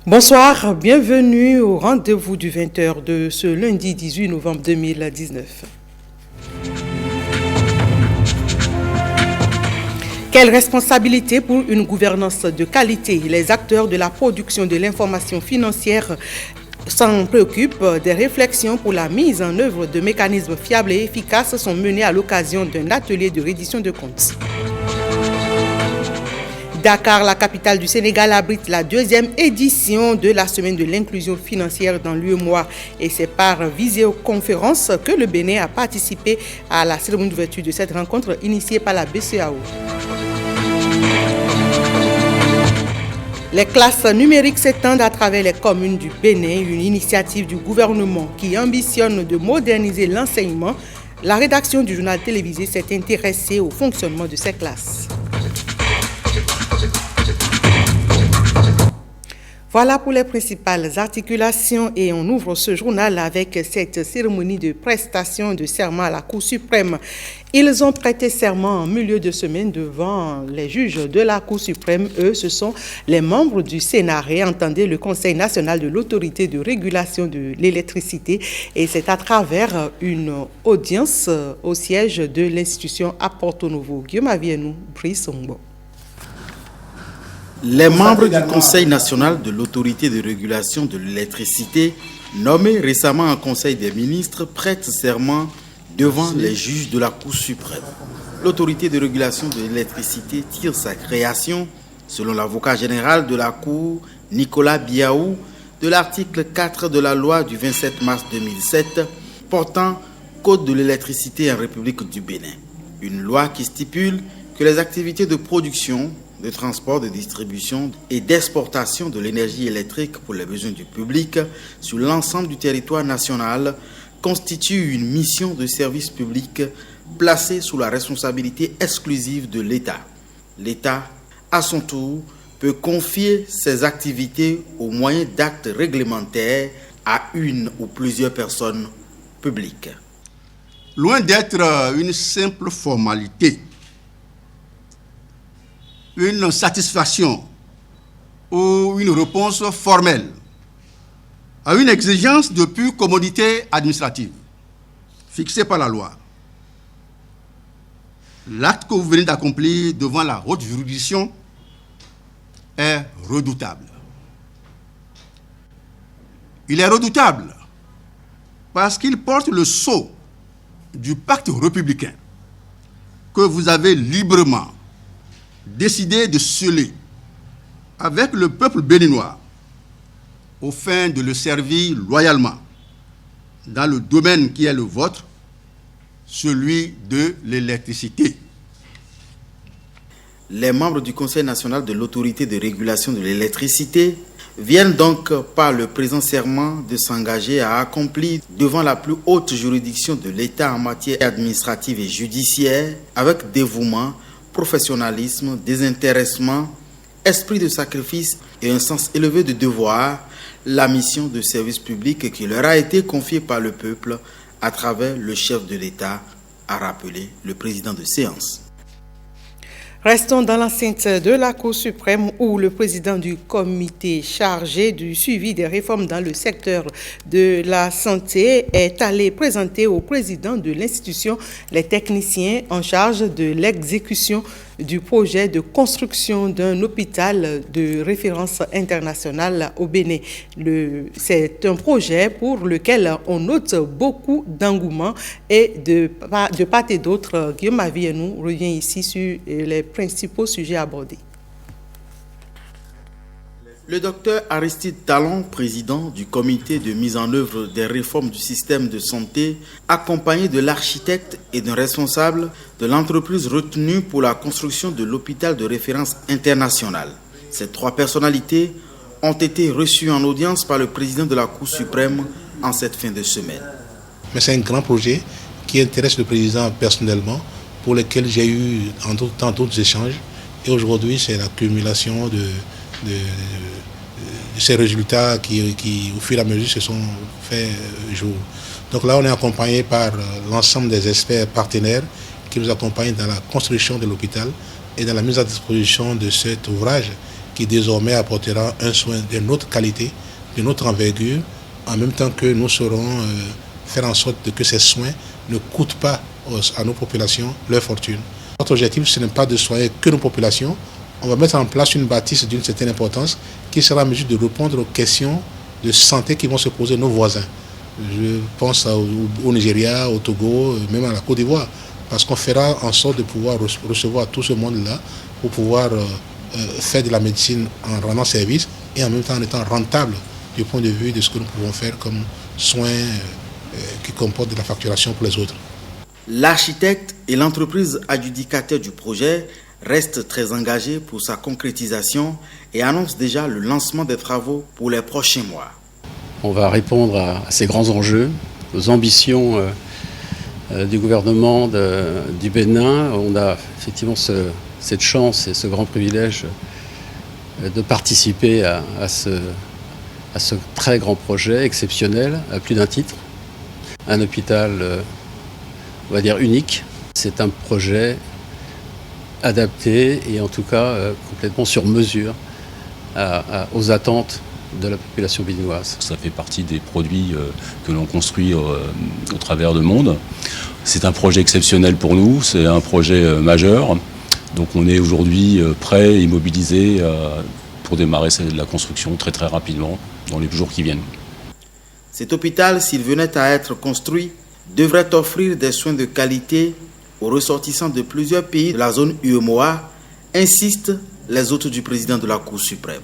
Bonsoir, bienvenue au rendez-vous du 20h de ce lundi 18 novembre 2019. Quelle responsabilité pour une gouvernance de qualité? Les acteurs de la production de l'information financière s'en préoccupent. Des réflexions pour la mise en œuvre de mécanismes fiables et efficaces sont menées à l'occasion d'un atelier de reddition de comptes. Dakar, la capitale du Sénégal, abrite la deuxième édition de la semaine de l'inclusion financière dans l'UEMOA. Et c'est par visioconférence que le Bénin a participé à la cérémonie d'ouverture de cette rencontre initiée par la BCEAO. Les classes numériques s'étendent à travers les communes du Bénin, une initiative du gouvernement qui ambitionne de moderniser l'enseignement. La rédaction du journal télévisé s'est intéressée au fonctionnement de ces classes. Voilà pour les principales articulations et on ouvre ce journal avec cette cérémonie de prestation de serment à la Cour suprême. Ils ont prêté serment en milieu de semaine devant les juges de la Cour suprême. Eux, ce sont les membres du Sénat. Entendez le Conseil national de l'autorité de régulation de l'électricité et c'est à travers une audience au siège de l'institution à Porto Novo. Guillaume Avienou, Brice Ongbo. Les membres du Conseil national de l'autorité de régulation de l'électricité, nommés récemment en Conseil des ministres, prêtent serment devant les juges de la Cour suprême. L'autorité de régulation de l'électricité tire sa création, selon l'avocat général de la Cour, Nicolas Biaou, de l'article 4 de la loi du 27 mars 2007 portant Code de l'électricité en République du Bénin. Une loi qui stipule que les activités de production, de transport, de distribution et d'exportation de l'énergie électrique pour les besoins du public sur l'ensemble du territoire national constitue une mission de service public placée sous la responsabilité exclusive de l'État. L'État, à son tour, peut confier ses activités au moyen d'actes réglementaires à une ou plusieurs personnes publiques. Loin d'être une simple formalité, une satisfaction ou une réponse formelle à une exigence de pure commodité administrative fixée par la loi. L'acte que vous venez d'accomplir devant la haute juridiction est redoutable. Il est redoutable parce qu'il porte le sceau du pacte républicain que vous avez librement décidé de sceller avec le peuple béninois au fin de le servir loyalement dans le domaine qui est le vôtre, celui de l'électricité. Les membres du Conseil national de l'autorité de régulation de l'électricité viennent donc par le présent serment de s'engager à accomplir devant la plus haute juridiction de l'État en matière administrative et judiciaire avec dévouement, professionnalisme, désintéressement, esprit de sacrifice et un sens élevé de devoir, la mission de service public qui leur a été confiée par le peuple à travers le chef de l'État, a rappelé le président de séance. Restons dans l'enceinte de la Cour suprême où le président du comité chargé du suivi des réformes dans le secteur de la santé est allé présenter au président de l'institution les techniciens en charge de l'exécution du projet de construction d'un hôpital de référence internationale au Bénin. C'est un projet pour lequel on note beaucoup d'engouement et de part et d'autre. Guillaume Avienou revient ici sur les principaux sujets abordés. Le docteur Aristide Talon, président du comité de mise en œuvre des réformes du système de santé, accompagné de l'architecte et d'un responsable de l'entreprise retenue pour la construction de l'hôpital de référence international. Ces trois personnalités ont été reçues en audience par le président de la Cour suprême en cette fin de semaine. Mais c'est un grand projet qui intéresse le président personnellement, pour lequel j'ai eu tant d'autres échanges. Et aujourd'hui, c'est l'accumulation de ces résultats qui, au fur et à mesure, se sont fait jour. Donc là, on est accompagné par l'ensemble des experts partenaires qui nous accompagnent dans la construction de l'hôpital et dans la mise à disposition de cet ouvrage qui désormais apportera un soin d'une autre qualité, d'une autre envergure, en même temps que nous saurons faire en sorte que ces soins ne coûtent pas à nos populations leur fortune. Notre objectif, ce n'est pas de soigner que nos populations. On va mettre en place une bâtisse d'une certaine importance qui sera en mesure de répondre aux questions de santé qui vont se poser nos voisins. Je pense au Nigeria, au Togo, même à la Côte d'Ivoire, parce qu'on fera en sorte de pouvoir recevoir tout ce monde-là pour pouvoir faire de la médecine en rendant service et en même temps en étant rentable du point de vue de ce que nous pouvons faire comme soins qui comportent de la facturation pour les autres. L'architecte et l'entreprise adjudicataire du projet restent très engagés pour sa concrétisation et annoncent déjà le lancement des travaux pour les prochains mois. On va répondre à ces grands enjeux, aux ambitions du gouvernement du Bénin. On a effectivement cette chance et ce grand privilège de participer à ce très grand projet exceptionnel à plus d'un titre. Un hôpital, on va dire, unique. C'est un projet adapté et en tout cas complètement sur mesure aux attentes de la population béninoise. Ça fait partie des produits que l'on construit au travers du monde. C'est un projet exceptionnel pour nous, c'est un projet majeur. Donc on est aujourd'hui prêt et mobilisé pour démarrer la construction très très rapidement dans les jours qui viennent. Cet hôpital, s'il venait à être construit, devrait offrir des soins de qualité aux ressortissants de plusieurs pays de la zone UEMOA, insistent les hôtes du président de la Cour suprême.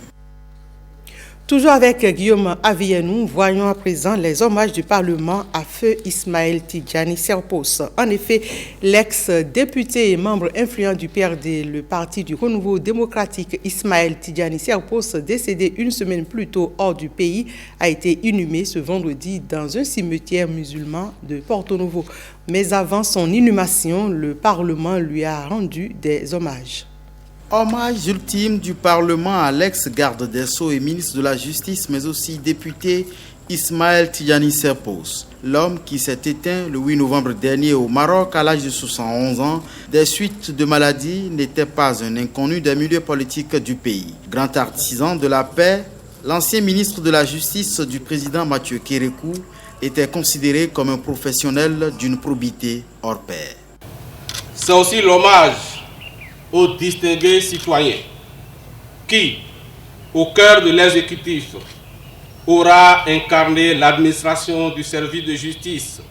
Toujours avec Guillaume Avienou, voyons à présent les hommages du Parlement à feu Ismaël Tidjani Serpos. En effet, l'ex-député et membre influent du PRD, le Parti du Renouveau démocratique, Ismaël Tidjani Serpos, décédé une semaine plus tôt hors du pays, a été inhumé ce vendredi dans un cimetière musulman de Porto Novo. Mais avant son inhumation, le Parlement lui a rendu des hommages. Hommage ultime du Parlement à l'ex-garde des Sceaux et ministre de la Justice, mais aussi député Ismaël Tidjani Serpos, l'homme qui s'est éteint le 8 novembre dernier au Maroc à l'âge de 71 ans des suites de maladie, n'était pas un inconnu des milieux politiques du pays. Grand artisan de la paix, l'ancien ministre de la Justice du président Mathieu Kérékou était considéré comme un professionnel d'une probité hors pair. C'est aussi l'hommage aux distingués citoyens qui, au cœur de l'exécutif, aura incarné l'administration du service de justice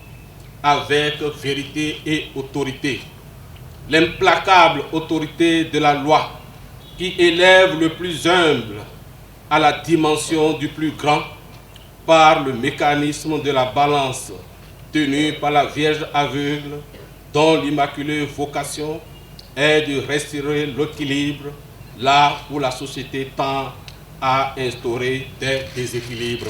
avec vérité et autorité. L'implacable autorité de la loi qui élève le plus humble à la dimension du plus grand par le mécanisme de la balance tenu par la Vierge aveugle dont l'immaculée vocation est de restaurer l'équilibre là où la société tend à instaurer des déséquilibres.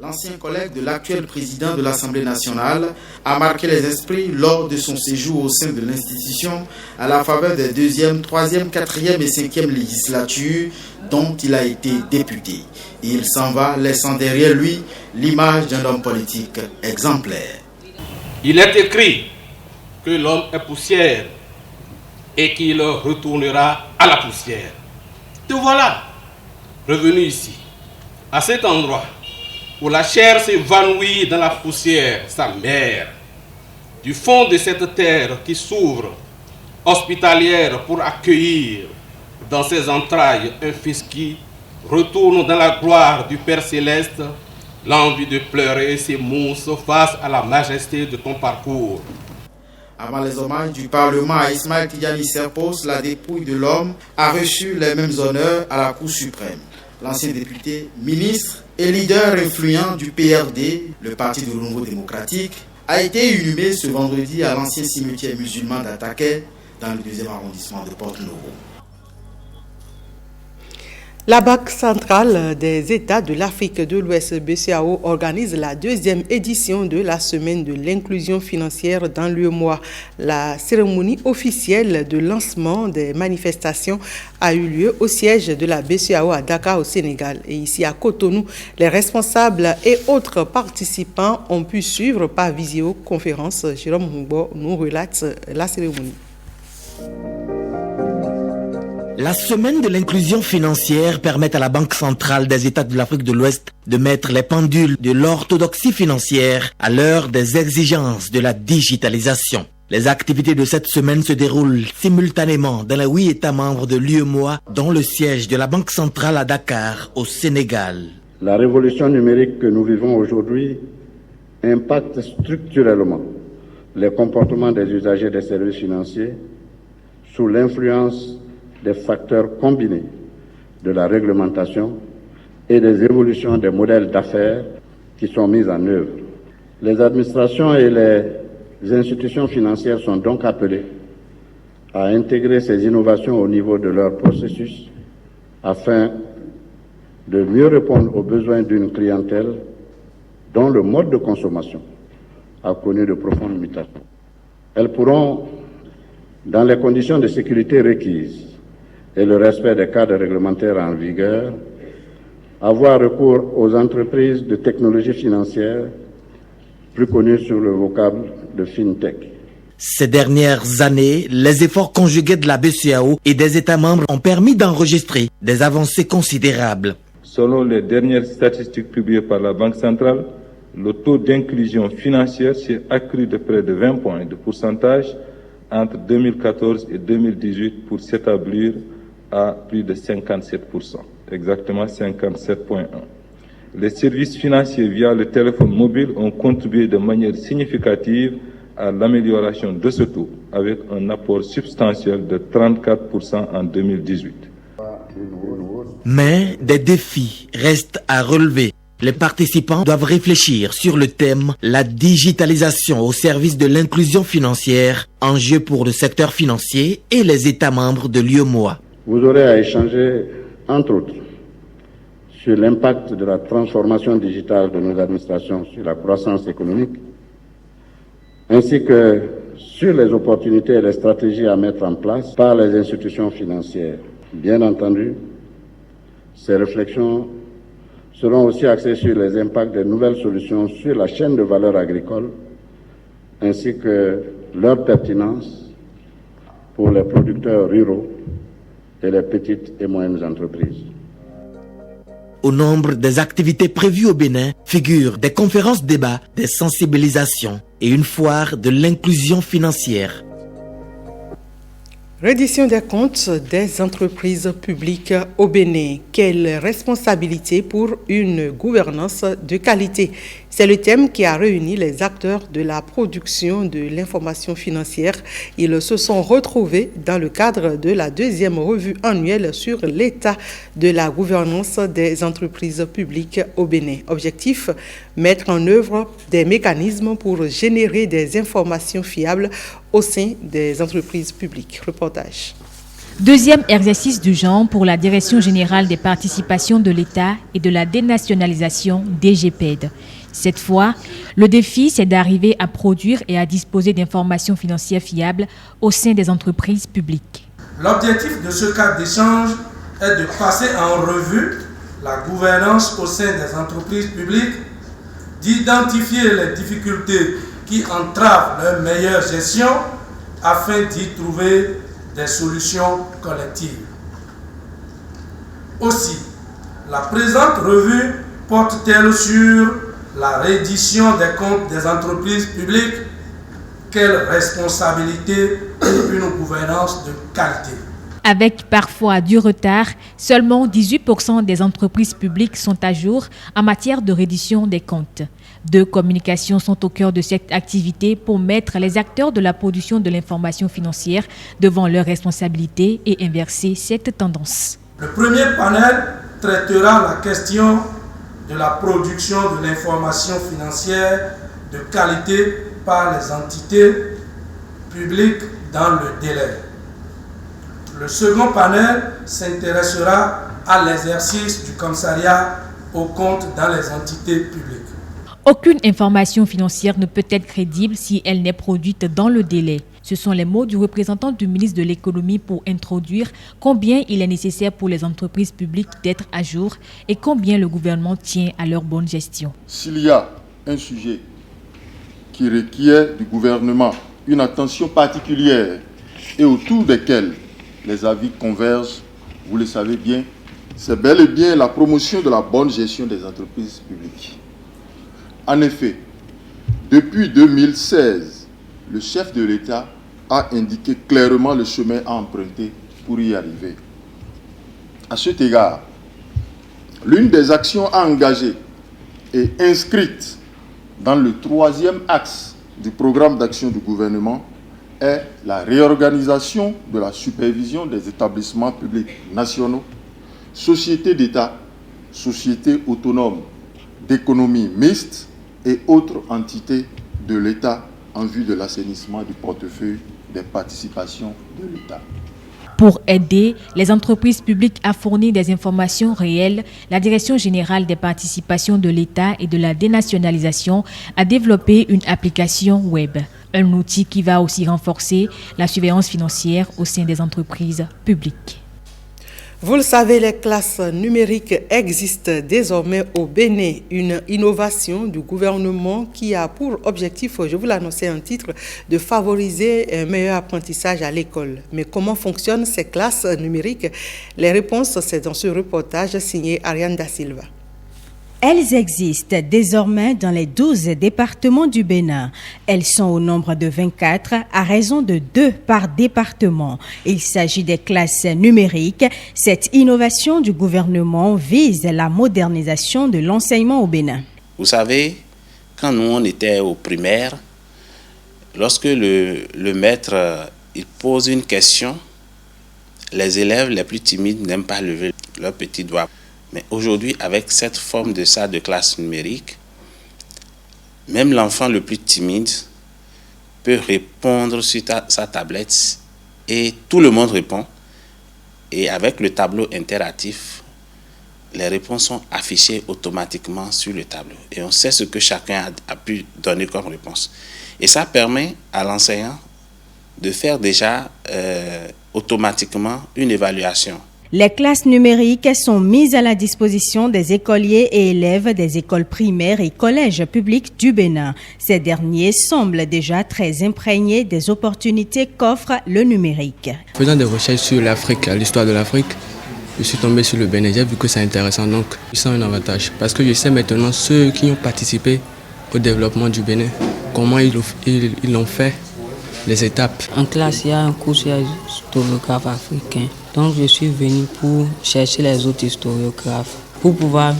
L'ancien collègue de l'actuel président de l'Assemblée nationale a marqué les esprits lors de son séjour au sein de l'institution à la faveur des 2e, 3e, 4e et 5e législatures dont il a été député. Il s'en va laissant derrière lui l'image d'un homme politique exemplaire. Il est écrit que l'homme est poussière et qu'il retournera à la poussière. Te voilà revenu ici, à cet endroit où la chair s'évanouit dans la poussière, sa mère, du fond de cette terre qui s'ouvre, hospitalière pour accueillir dans ses entrailles un fils qui retourne dans la gloire du Père Céleste. L'envie de pleurer s'émousse face à la majesté de ton parcours. Avant les hommages du Parlement à Ismaël Tidjani Serpos, la dépouille de l'homme a reçu les mêmes honneurs à la Cour suprême. L'ancien député, ministre et leader influent du PRD, le Parti du Renouveau démocratique, a été inhumé ce vendredi à l'ancien cimetière musulman d'Ataké, dans le 2e arrondissement de Porto Novo. La Banque centrale des États de l'Afrique de l'Ouest, BCEAO, organise la 2e édition de la semaine de l'inclusion financière dans l'UEMOA. La cérémonie officielle de lancement des manifestations a eu lieu au siège de la BCEAO à Dakar au Sénégal. Et ici à Cotonou, les responsables et autres participants ont pu suivre par visioconférence. Jérôme Hungbo nous relate la cérémonie. La semaine de l'inclusion financière permet à la Banque centrale des États de l'Afrique de l'Ouest de mettre les pendules de l'orthodoxie financière à l'heure des exigences de la digitalisation. Les activités de cette semaine se déroulent simultanément dans les 8 États membres de l'UEMOA, dont le siège de la Banque centrale à Dakar, au Sénégal. La révolution numérique que nous vivons aujourd'hui impacte structurellement les comportements des usagers des services financiers sous l'influence des facteurs combinés de la réglementation et des évolutions des modèles d'affaires qui sont mis en œuvre. Les administrations et les institutions financières sont donc appelées à intégrer ces innovations au niveau de leur processus afin de mieux répondre aux besoins d'une clientèle dont le mode de consommation a connu de profondes mutations. Elles pourront, dans les conditions de sécurité requises et le respect des cadres réglementaires en vigueur, avoir recours aux entreprises de technologie financière, plus connues sous le vocable de FinTech. Ces dernières années, les efforts conjugués de la BCEAO et des États membres ont permis d'enregistrer des avancées considérables. Selon les dernières statistiques publiées par la Banque centrale, le taux d'inclusion financière s'est accru de près de 20 points de pourcentage entre 2014 et 2018 pour s'établir à plus de 57%, exactement 57,1%. Les services financiers via le téléphone mobile ont contribué de manière significative à l'amélioration de ce taux, avec un apport substantiel de 34% en 2018. Mais des défis restent à relever. Les participants doivent réfléchir sur le thème « La digitalisation au service de l'inclusion financière », enjeu pour le secteur financier et les États membres de l'UEMOA. Vous aurez à échanger, entre autres, sur l'impact de la transformation digitale de nos administrations sur la croissance économique, ainsi que sur les opportunités et les stratégies à mettre en place par les institutions financières. Bien entendu, ces réflexions seront aussi axées sur les impacts des nouvelles solutions sur la chaîne de valeur agricole, ainsi que leur pertinence pour les producteurs ruraux et les petites et moyennes entreprises. Au nombre des activités prévues au Bénin figurent des conférences-débats, des sensibilisations et une foire de l'inclusion financière. Reddition des comptes des entreprises publiques au Bénin. Quelle responsabilité pour une gouvernance de qualité? C'est le thème qui a réuni les acteurs de la production de l'information financière. Ils se sont retrouvés dans le cadre de la 2e revue annuelle sur l'état de la gouvernance des entreprises publiques au Bénin. Objectif, mettre en œuvre des mécanismes pour générer des informations fiables au sein des entreprises publiques. Reportage. Deuxième exercice du genre pour la Direction générale des participations de l'État et de la dénationalisation DGPED. Cette fois, le défi, c'est d'arriver à produire et à disposer d'informations financières fiables au sein des entreprises publiques. L'objectif de ce cadre d'échange est de passer en revue la gouvernance au sein des entreprises publiques, d'identifier les difficultés qui entravent leur meilleure gestion afin d'y trouver des solutions collectives. Aussi, la présente revue porte-t-elle sur la reddition des comptes des entreprises publiques? Quelle responsabilité et une gouvernance de qualité? Avec parfois du retard, seulement 18% des entreprises publiques sont à jour en matière de reddition des comptes. 2 communications sont au cœur de cette activité pour mettre les acteurs de la production de l'information financière devant leurs responsabilités et inverser cette tendance. Le premier panel traitera la question de la production de l'information financière de qualité par les entités publiques dans le délai. Le second panel s'intéressera à l'exercice du commissariat aux comptes dans les entités publiques. Aucune information financière ne peut être crédible si elle n'est produite dans le délai. Ce sont les mots du représentant du ministre de l'économie pour introduire combien il est nécessaire pour les entreprises publiques d'être à jour et combien le gouvernement tient à leur bonne gestion. S'il y a un sujet qui requiert du gouvernement une attention particulière et autour desquels les avis convergent, vous le savez bien, c'est bel et bien la promotion de la bonne gestion des entreprises publiques. En effet, depuis 2016, le chef de l'État a indiqué clairement le chemin à emprunter pour y arriver. À cet égard, l'une des actions à engager et inscrite dans le 3e axe du programme d'action du gouvernement est la réorganisation de la supervision des établissements publics nationaux, sociétés d'État, sociétés autonomes d'économie mixte et autres entités de l'État en vue de l'assainissement du portefeuille des participations de l'État. Pour aider les entreprises publiques à fournir des informations réelles, la Direction générale des participations de l'État et de la dénationalisation a développé une application web. Un outil qui va aussi renforcer la surveillance financière au sein des entreprises publiques. Vous le savez, les classes numériques existent désormais au Bénin, une innovation du gouvernement qui a pour objectif, je vous l'annonçais en titre, de favoriser un meilleur apprentissage à l'école. Mais comment fonctionnent ces classes numériques? Les réponses, c'est dans ce reportage signé Ariane Da Silva. Elles existent désormais dans les 12 départements du Bénin. Elles sont au nombre de 24 à raison de 2 par département. Il s'agit des classes numériques. Cette innovation du gouvernement vise la modernisation de l'enseignement au Bénin. Vous savez, quand nous on était au primaire, lorsque le maître il pose une question, les élèves les plus timides n'aiment pas lever leur petit doigt. Mais aujourd'hui, avec cette forme de salle de classe numérique, même l'enfant le plus timide peut répondre sur sa tablette et tout le monde répond. Et avec le tableau interactif, les réponses sont affichées automatiquement sur le tableau. Et on sait ce que chacun a pu donner comme réponse. Et ça permet à l'enseignant de faire déjà automatiquement une évaluation. Les classes numériques sont mises à la disposition des écoliers et élèves des écoles primaires et collèges publics du Bénin. Ces derniers semblent déjà très imprégnés des opportunités qu'offre le numérique. Faisant des recherches sur l'Afrique, l'histoire de l'Afrique, je suis tombé sur le Bénin. J'ai vu que c'est intéressant, donc je sens un avantage. Parce que je sais maintenant ceux qui ont participé au développement du Bénin, comment ils l'ont fait, les étapes. En classe, il y a un cours sur l'historiographe africain. Donc je suis venu pour chercher les autres historiographes, pour pouvoir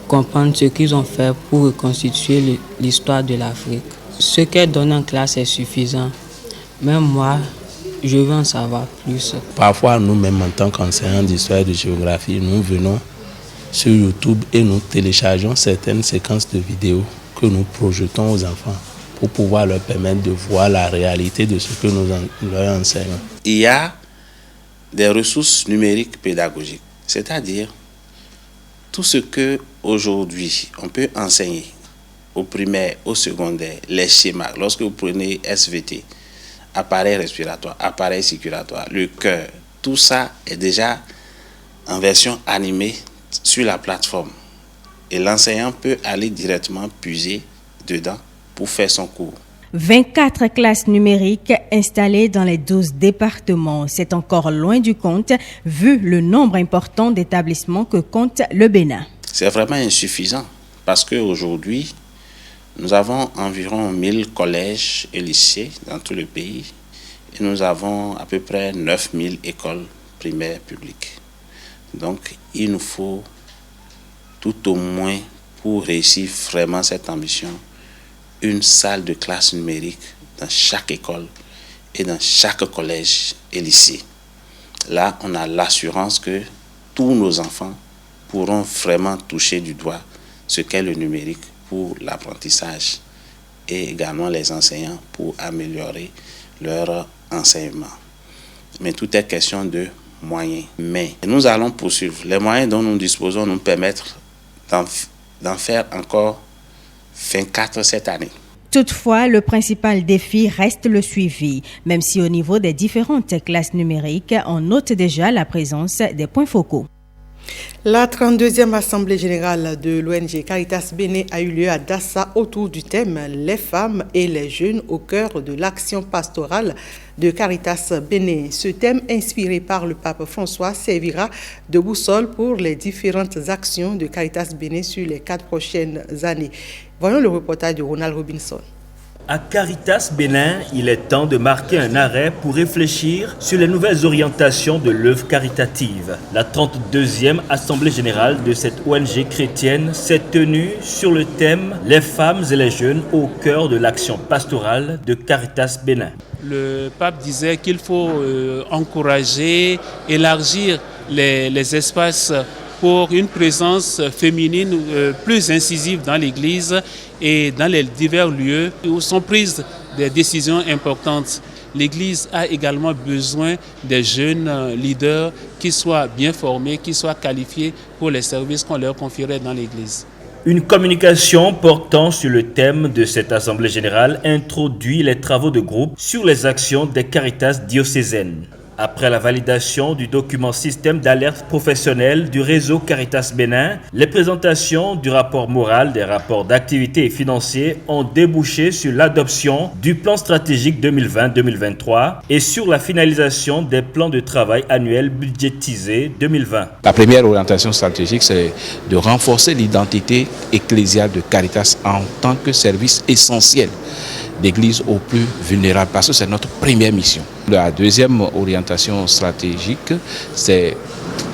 comprendre ce qu'ils ont fait pour reconstituer l'histoire de l'Afrique. Ce qu'elle donne en classe est suffisant. Même moi, je veux en savoir plus. Parfois, nous-mêmes, en tant qu'enseignants d'histoire et de géographie, nous venons sur YouTube et nous téléchargeons certaines séquences de vidéos que nous projetons aux enfants pour pouvoir leur permettre de voir la réalité de ce que nous leur enseignons. Il y a des ressources numériques pédagogiques, c'est-à-dire tout ce que aujourd'hui on peut enseigner au primaire, au secondaire, les schémas. Lorsque vous prenez SVT, appareil respiratoire, appareil circulatoire, le cœur, tout ça est déjà en version animée sur la plateforme. Et l'enseignant peut aller directement puiser dedans pour faire son cours. 24 classes numériques installées dans les 12 départements. C'est encore loin du compte, vu le nombre important d'établissements que compte le Bénin. C'est vraiment insuffisant parce qu'aujourd'hui, nous avons environ 1000 collèges et lycées dans tout le pays et nous avons à peu près 9000 écoles primaires publiques. Donc, il nous faut tout au moins, pour réussir vraiment cette ambition, une salle de classe numérique dans chaque école et dans chaque collège et lycée. Là, on a l'assurance que tous nos enfants pourront vraiment toucher du doigt ce qu'est le numérique pour l'apprentissage et également les enseignants pour améliorer leur enseignement. Mais tout est question de moyens. Mais nous allons poursuivre. Les moyens dont nous disposons nous permettent d'en faire encore 24 cette année. Toutefois, le principal défi reste le suivi, même si au niveau des différentes classes numériques, on note déjà la présence des points focaux. La 32e Assemblée générale de l'ONG Caritas Bénin a eu lieu à Dassa autour du thème « Les femmes et les jeunes au cœur de l'action pastorale de Caritas Bénin ». Ce thème, inspiré par le pape François, servira de boussole pour les différentes actions de Caritas Bénin sur les 4 prochaines années. Voyons le reportage de Ronald Robinson. À Caritas Bénin, il est temps de marquer un arrêt pour réfléchir sur les nouvelles orientations de l'œuvre caritative. La 32e Assemblée générale de cette ONG chrétienne s'est tenue sur le thème « Les femmes et les jeunes au cœur de l'action pastorale de Caritas Bénin ». Le pape disait qu'il faut encourager, élargir les espaces pour une présence féminine plus incisive dans l'Église et dans les divers lieux où sont prises des décisions importantes. L'Église a également besoin des jeunes leaders qui soient bien formés, qui soient qualifiés pour les services qu'on leur confierait dans l'Église. Une communication portant sur le thème de cette Assemblée générale introduit les travaux de groupe sur les actions des Caritas diocésaines. Après la validation du document système d'alerte professionnelle du réseau Caritas Bénin, les présentations du rapport moral des rapports d'activité et financiers ont débouché sur l'adoption du plan stratégique 2020-2023 et sur la finalisation des plans de travail annuels budgétisés 2020. La première orientation stratégique, c'est de renforcer l'identité ecclésiale de Caritas en tant que service essentiel d'Église aux plus vulnérables, parce que c'est notre première mission. La deuxième orientation stratégique, c'est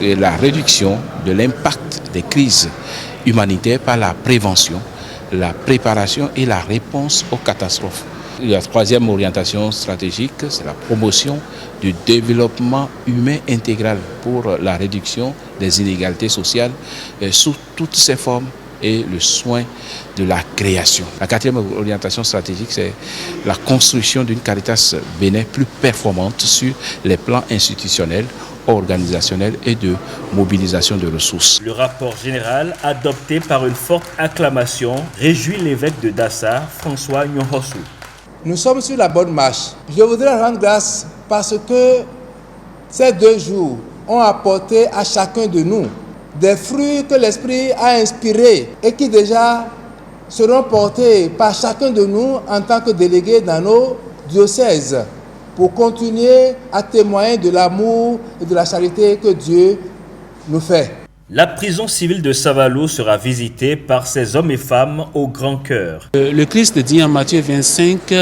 la réduction de l'impact des crises humanitaires par la prévention, la préparation et la réponse aux catastrophes. La troisième orientation stratégique, c'est la promotion du développement humain intégral pour la réduction des inégalités sociales sous toutes ses formes et le soin de la création. La quatrième orientation stratégique, c'est la construction d'une Caritas Bénin plus performante sur les plans institutionnels, organisationnels et de mobilisation de ressources. Le rapport général, adopté par une forte acclamation, réjouit l'évêque de Dassa, François Nyonhossou. Nous sommes sur la bonne marche. Je voudrais rendre grâce parce que ces 2 jours ont apporté à chacun de nous des fruits que l'Esprit a inspirés et qui déjà seront portés par chacun de nous en tant que délégués dans nos diocèses pour continuer à témoigner de l'amour et de la charité que Dieu nous fait. La prison civile de Savalo sera visitée par ces hommes et femmes au grand cœur. Le Christ dit en Matthieu 25,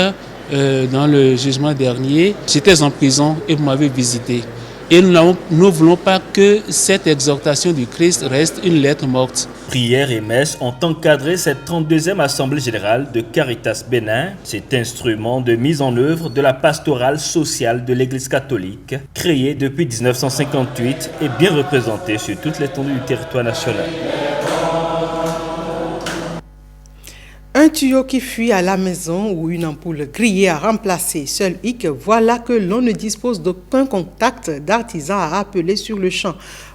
dans le jugement dernier, « J'étais en prison et vous m'avez visité ». Et nous ne voulons pas que cette exhortation du Christ reste une lettre morte. Prières et messes ont encadré cette 32e Assemblée générale de Caritas Bénin, cet instrument de mise en œuvre de la pastorale sociale de l'Église catholique, créée depuis 1958 et bien représentée sur toute l'étendue du territoire national. Un tuyau qui fuit à la maison ou une ampoule grillée à remplacer. Seul hic, voilà que l'on ne dispose d'aucun contact d'artisan à appeler sur le champ.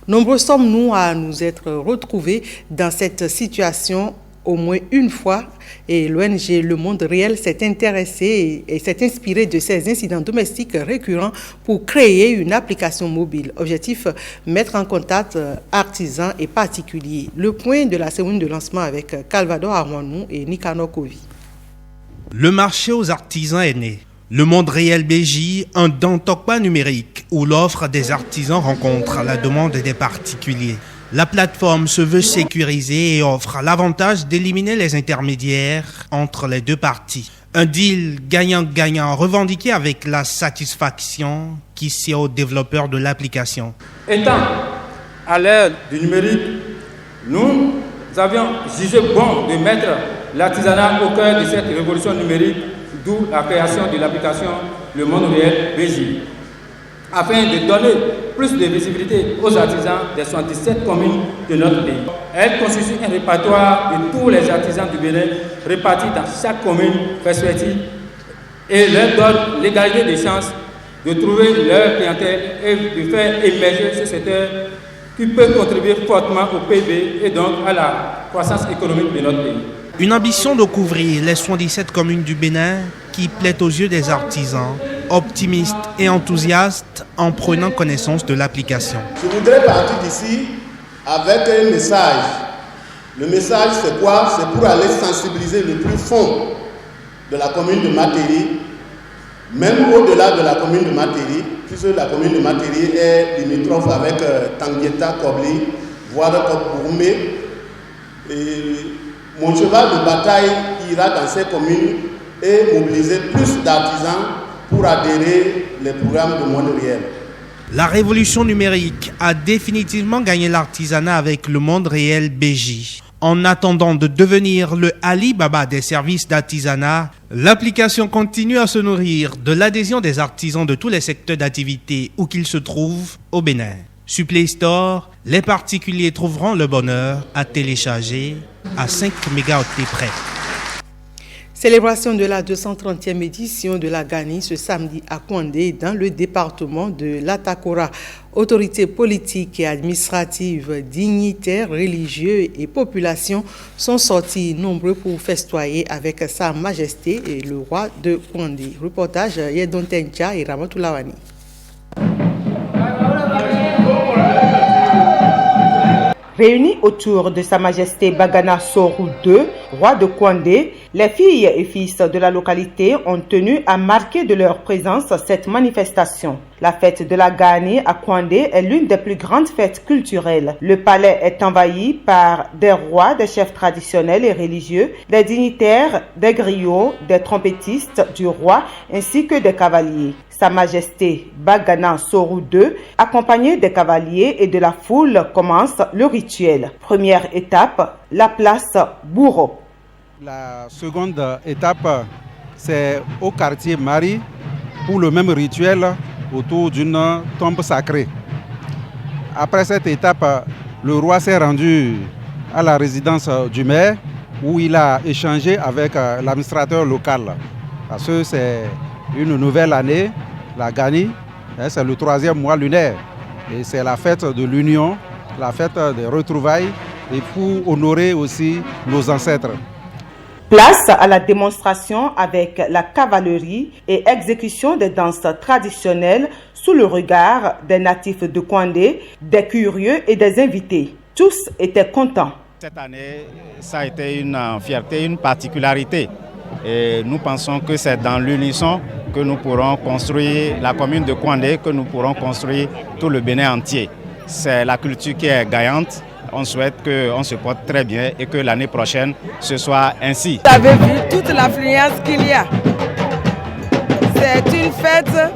Nombreux sommes-nous à nous être retrouvés dans cette situation au moins une fois, et l'ONG Le Monde Réel s'est intéressé et s'est inspiré de ces incidents domestiques récurrents pour créer une application mobile. Objectif, mettre en contact artisans et particuliers. Le point de la cérémonie de lancement avec Calvador Armanou et Nicanor Kovi. Le marché aux artisans est né. Le Monde Réel BJ, un dentokpa numérique où l'offre des artisans rencontre la demande des particuliers. La plateforme se veut sécurisée et offre l'avantage d'éliminer les intermédiaires entre les deux parties. Un deal gagnant-gagnant revendiqué avec la satisfaction qui sied aux développeurs de l'application. Étant à l'ère du numérique, nous avions jugé bon de mettre l'artisanat au cœur de cette révolution numérique, d'où la création de l'application Le Monde Réel BJ, afin de donner plus de visibilité aux artisans des 77 communes de notre pays. Elle constitue un répertoire de tous les artisans du Bénin répartis dans chaque commune respective et leur donne l'égalité des chances de trouver leur clientèle et de faire émerger ce secteur qui peut contribuer fortement au PIB et donc à la croissance économique de notre pays. Une ambition de couvrir les 77 communes du Bénin qui plaît aux yeux des artisans, optimistes et enthousiastes en prenant connaissance de l'application. Je voudrais partir d'ici avec un message. Le message, c'est quoi? C'est pour aller sensibiliser le plus fond de la commune de Materi, même au-delà de la commune de Materi, puisque la commune de Materi est limitrophe avec Tangueta, Kobli, voire Kobouroumé. Et mon cheval de bataille ira dans ces communes et mobiliser plus d'artisans pour adhérer les programmes de monde réel. La révolution numérique a définitivement gagné l'artisanat avec le monde réel BJ. En attendant de devenir le Alibaba des services d'artisanat, l'application continue à se nourrir de l'adhésion des artisans de tous les secteurs d'activité où qu'ils se trouvent au Bénin. Sur Play Store, les particuliers trouveront le bonheur à télécharger à 5 mégaoctets près. Célébration de la 230e édition de la Gani ce samedi à Kouandé dans le département de l'Atakora. Autorités politiques et administratives, dignitaires, religieux et populations sont sortis nombreux pour festoyer avec Sa Majesté et le roi de Kouandé. Reportage Yedon Tencha et Ramatoulawani. Réunis autour de Sa Majesté Bagana Sorou II, roi de Kouandé, les filles et fils de la localité ont tenu à marquer de leur présence cette manifestation. La fête de la Gani à Kouandé est l'une des plus grandes fêtes culturelles. Le palais est envahi par des rois, des chefs traditionnels et religieux, des dignitaires, des griots, des trompettistes du roi ainsi que des cavaliers. Sa Majesté Bagana Sorou II, accompagné des cavaliers et de la foule, commence le rituel. Première étape, la place Bourreau. La seconde étape, c'est au quartier Marie pour le même rituel autour d'une tombe sacrée. Après cette étape, le roi s'est rendu à la résidence du maire où il a échangé avec l'administrateur local. Parce que c'est une nouvelle année, la Gani, c'est le 3e mois lunaire. Et c'est la fête de l'union, la fête des retrouvailles et pour honorer aussi nos ancêtres. Place à la démonstration avec la cavalerie et exécution des danses traditionnelles sous le regard des natifs de Kouandé, des curieux et des invités. Tous étaient contents. Cette année, ça a été une fierté, une particularité. Et nous pensons que c'est dans l'unisson que nous pourrons construire la commune de Kouandé, que nous pourrons construire tout le Bénin entier. C'est la culture qui est gagnante. On souhaite qu'on se porte très bien et que l'année prochaine, ce soit ainsi. Vous avez vu toute l'affluence qu'il y a. C'est une fête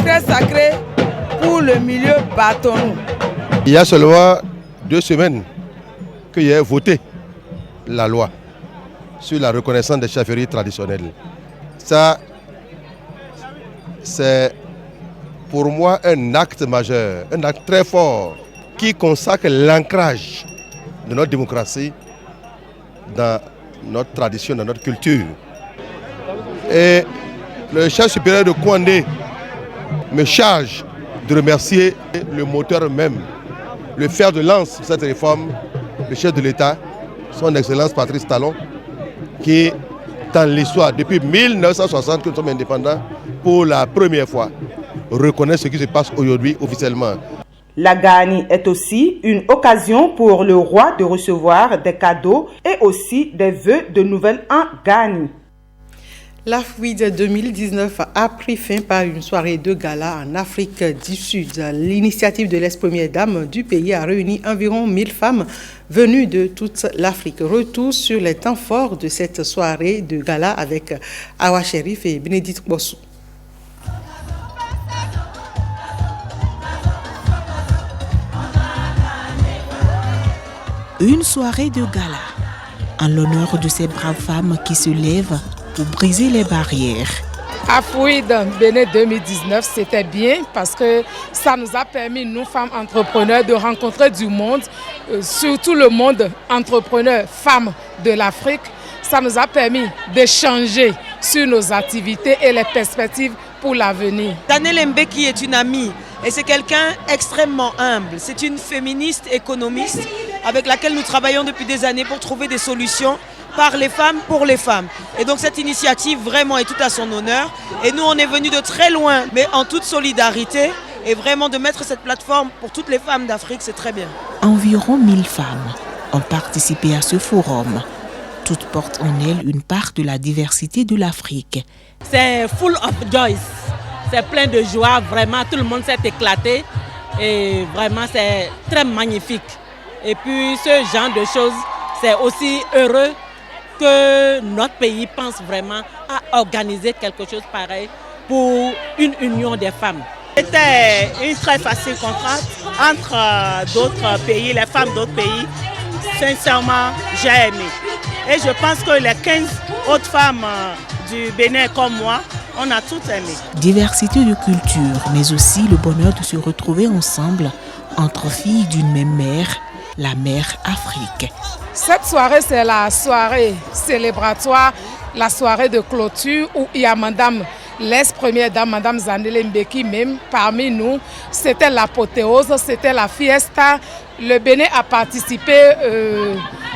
très sacrée pour le milieu bâtonnou. Il y a seulement 2 semaines que j'ai voté la loi sur la reconnaissance des chefferies traditionnelles. Ça, c'est pour moi un acte majeur, un acte très fort qui consacre l'ancrage de notre démocratie dans notre tradition, dans notre culture. Et le chef supérieur de Kouandé me charge de remercier le moteur même, le fer de lance de cette réforme, le chef de l'État, son Excellence Patrice Talon, qui, dans l'histoire, depuis 1960 que nous sommes indépendants, pour la première fois, reconnaît ce qui se passe aujourd'hui officiellement. La Gani est aussi une occasion pour le roi de recevoir des cadeaux et aussi des vœux de nouvel an Gani. L'AFWID 2019 a pris fin par une soirée de gala en Afrique du Sud. L'initiative de l'ex-première dame du pays a réuni environ 1000 femmes venues de toute l'Afrique. Retour sur les temps forts de cette soirée de gala avec Awa Sherif et Bénédicte Bossou. Une soirée de gala en l'honneur de ces braves femmes qui se lèvent pour briser les barrières. AFWID Bénin 2019, c'était bien parce que ça nous a permis, nous femmes entrepreneurs, de rencontrer du monde, surtout le monde entrepreneur femmes de l'Afrique. Ça nous a permis d'échanger sur nos activités et les perspectives pour l'avenir. Danielle Mbeki est une amie et c'est quelqu'un extrêmement humble. C'est une féministe économiste avec laquelle nous travaillons depuis des années pour trouver des solutions par les femmes, pour les femmes. Et donc cette initiative vraiment est tout à son honneur. Et nous, on est venus de très loin, mais en toute solidarité, Et vraiment de mettre cette plateforme pour toutes les femmes d'Afrique, c'est très bien. Environ 1000 femmes ont participé à ce forum. Toutes portent en elles une part de la diversité de l'Afrique. C'est full of joy, c'est plein de joie, vraiment tout le monde s'est éclaté et vraiment c'est très magnifique. Et puis ce genre de choses, c'est aussi heureux que notre pays pense vraiment à organiser quelque chose pareil pour une union des femmes. C'était une très facile contrainte entre d'autres pays, les femmes d'autres pays. Sincèrement, j'ai aimé. Et je pense que les 15 autres femmes du Bénin comme moi, on a toutes aimé. Diversité de culture, mais aussi le bonheur de se retrouver ensemble entre filles d'une même mère, la mère Afrique. Cette soirée, c'est la soirée célébratoire, la soirée de clôture où il y a Madame, l'ex-première dame, Madame Zanele Mbeki, même parmi nous. C'était l'apothéose, c'était la fiesta. Le Bénin a participé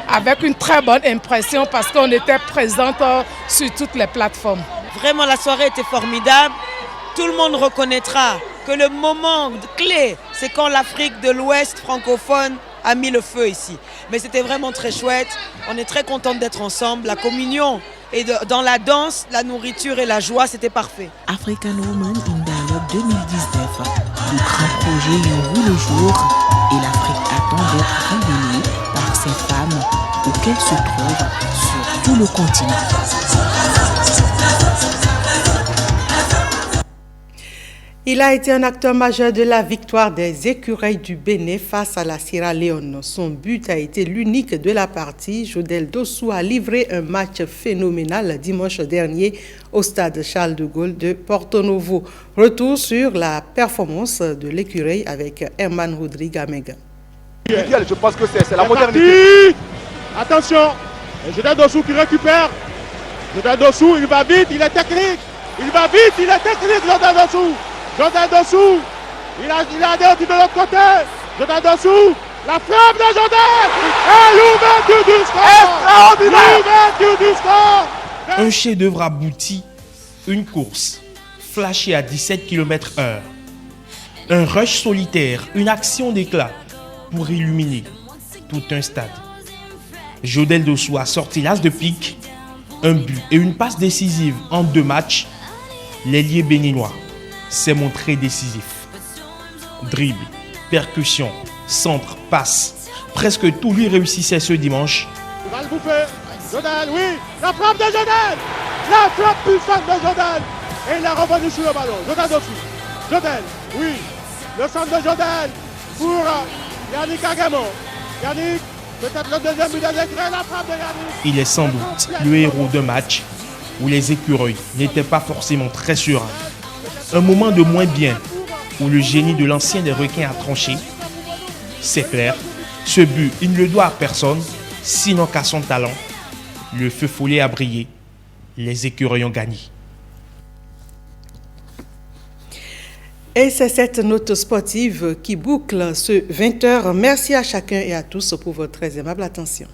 avec une très bonne impression parce qu'on était présente sur toutes les plateformes. Vraiment, la soirée était formidable. Tout le monde reconnaîtra que le moment clé, c'est quand l'Afrique de l'Ouest francophone a mis le feu ici. Mais c'était vraiment très chouette. On est très contente d'être ensemble. La communion et dans la danse, la nourriture et la joie, c'était parfait. African Women in Dialogue 2019, le grand projet y vu le jour et l'Afrique attend d'être révélée par ces femmes où qu'elles se trouvent sur tout le continent. Il a été un acteur majeur de la victoire des écureuils du Bénin face à la Sierra Leone. Son but a été l'unique de la partie. Jodel Dossou a livré un match phénoménal dimanche dernier au stade Charles de Gaulle de Porto Novo. Retour sur la performance de l'écureuil avec Herman Rodrigue Amega. Je pense que c'est la modernité. Attention, Jodel Dossou qui récupère. Jodel Dossou, il va vite, il est technique. Il va vite, il est technique, Jodel Dossou. Jodel Dossou, il a de l'autre côté. Jodel Dossou, la frappe de Jodel et l'ouverture du score. L'ouverture du score. Un chef-d'œuvre abouti, une course flashée à 17 km/h. Un rush solitaire, une action d'éclat pour illuminer tout un stade. Jodel Dossou a sorti l'as de pique, un but et une passe décisive en 2 matchs. L'ailier béninois s'est montré décisif. Dribble, percussion, centre, passe. Presque tout lui réussissait ce dimanche. Il va le bouffer. Jodel, oui. La frappe de Jodel. La frappe puissante de Jodel. Et il a revenu sur le ballon. Jodel Dossou. Jodel, oui. Le centre de Jodel pour Yannick Agamon. Yannick, peut-être le deuxième but de l'écran. La frappe de Yannick. Il est sans doute le héros d'un match où les écureuils n'étaient pas forcément très sereins. Un moment de moins bien où le génie de l'ancien des requins a tranché. C'est clair, ce but, il ne le doit à personne, sinon qu'à son talent. Le feu follet a brillé, les écureuils ont gagné. Et c'est cette note sportive qui boucle ce 20h. Merci à chacun et à tous pour votre très aimable attention.